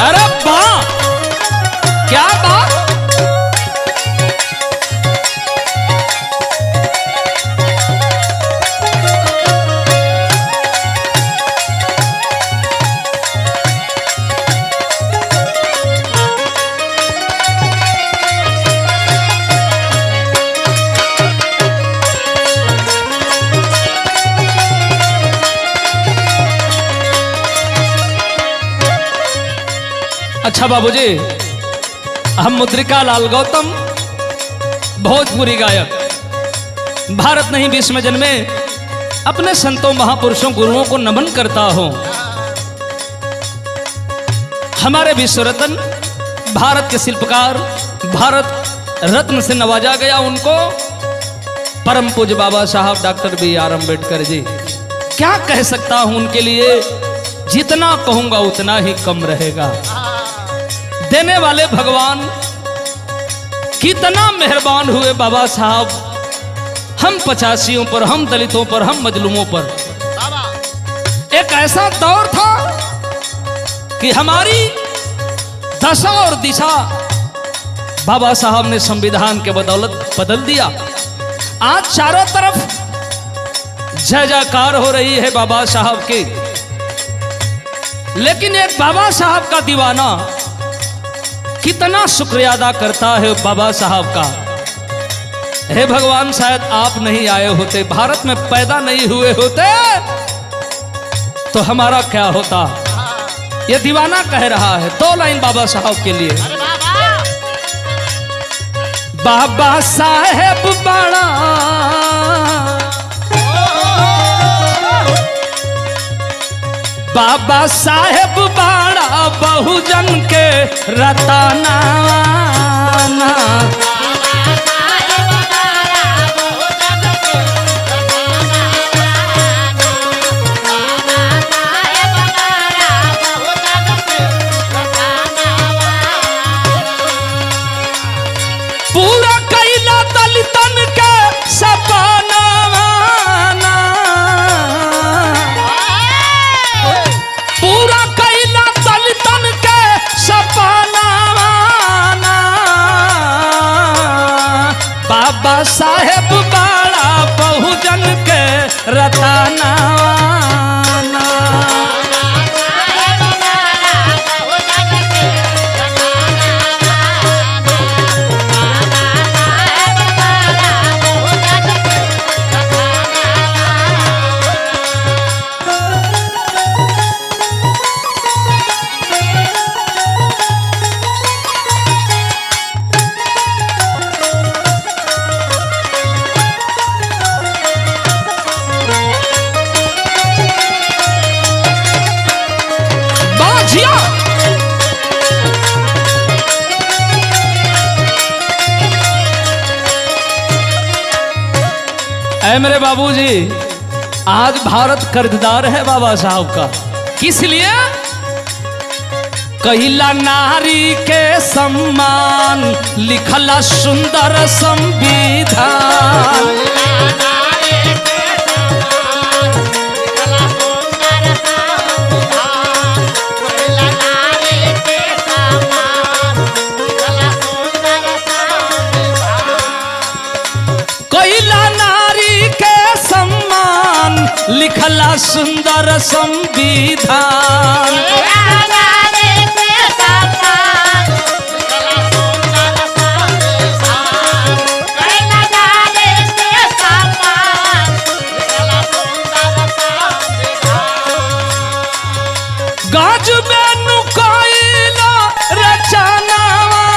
अरे वाह, क्या बात। अच्छा बाबूजी, हम मुद्रिका लाल गौतम, भोजपुरी गायक, भारत नहीं विश्व में जन्मे अपने संतों महापुरुषों गुरुओं को नमन करता हूं। हमारे विश्व रत्न, भारत के शिल्पकार, भारत रत्न से नवाजा गया उनको, परम पूज्य बाबा साहब डॉक्टर B.R. अम्बेडकर जी। क्या कह सकता हूं उनके लिए, जितना कहूंगा उतना ही कम रहेगा। देने वाले भगवान कितना मेहरबान हुए बाबा साहब, हम पचासियों पर, हम दलितों पर, हम मजलूमों पर। एक ऐसा दौर था कि हमारी दशा और दिशा बाबा साहब ने संविधान के बदौलत बदल दिया। आज चारों तरफ जय जयकार हो रही है बाबा साहब की, लेकिन एक बाबा साहब का दीवाना कितना शुक्रिया अदा करता है बाबा साहब का। हे भगवान, शायद आप नहीं आए होते, भारत में पैदा नहीं हुए होते, तो हमारा क्या होता। ये दीवाना कह रहा है। 2 लाइन बाबा साहब के लिए। बाबा साहेब बड़ा बाबा साहेब बड़ा बहुजन के रताना। पूरा कैला दलितन के सपना, पूरा कैला दलितन के सपना। बाबा साहेब बड़ा बहुजन के रताना। ऐ मेरे बाबूजी, आज भारत कर्जदार है बाबा साहब का। किस लिए? कहिला नारी के सम्मान, लिखला सुंदर संविधान। लिखला सुंदर संविधान। गाज में नुकाइला रचनावाना,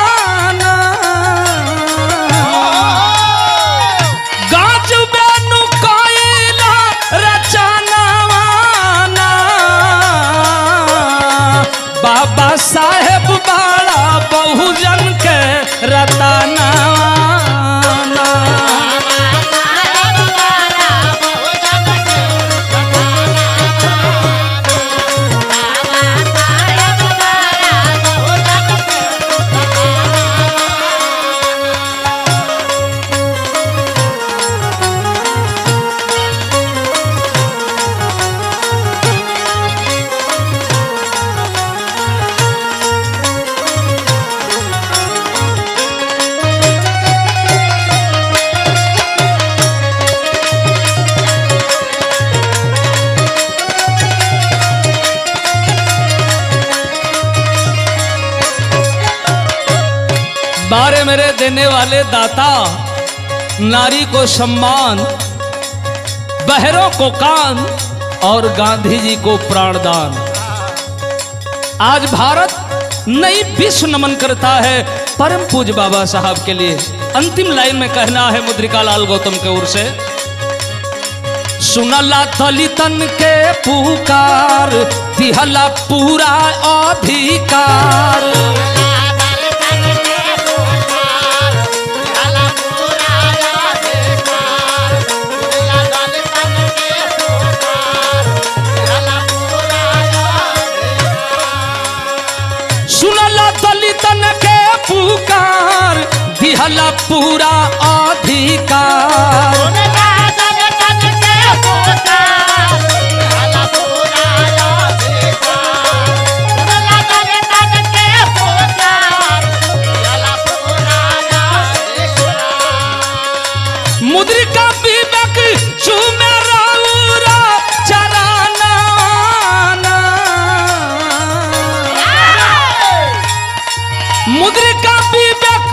गाज में नुकाइला रचनावाना। बाबा साहेब बड़ा बहुजन के रताना। मेरे देने वाले दाता, नारी को सम्मान, बहरों को कान और गांधी जी को प्राणदान। आज भारत नई विश्व नमन करता है परम पूज्य बाबा साहब के लिए। अंतिम लाइन में कहना है मुद्रिका लाल गौतम के ओर से, सुनला दलितन के पुकार, दिहला पूरा अधिकार। सुनला दलितन के पुकार, दिहला पूरा अधिकार। मुद्रिका विवेक चूमे राउरा चराना, मुद्रिका विवेक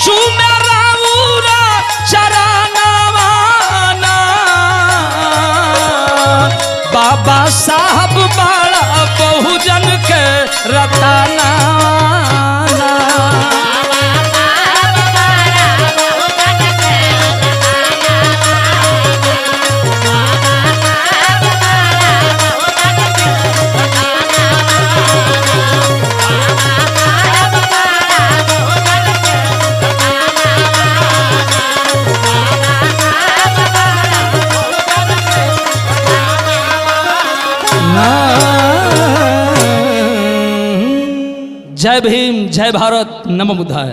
चूमे राउरा चराना। बाबा साहब बड़ा बहुजन के रताना। जय भीम, जय भारत, नमो बुद्धाय।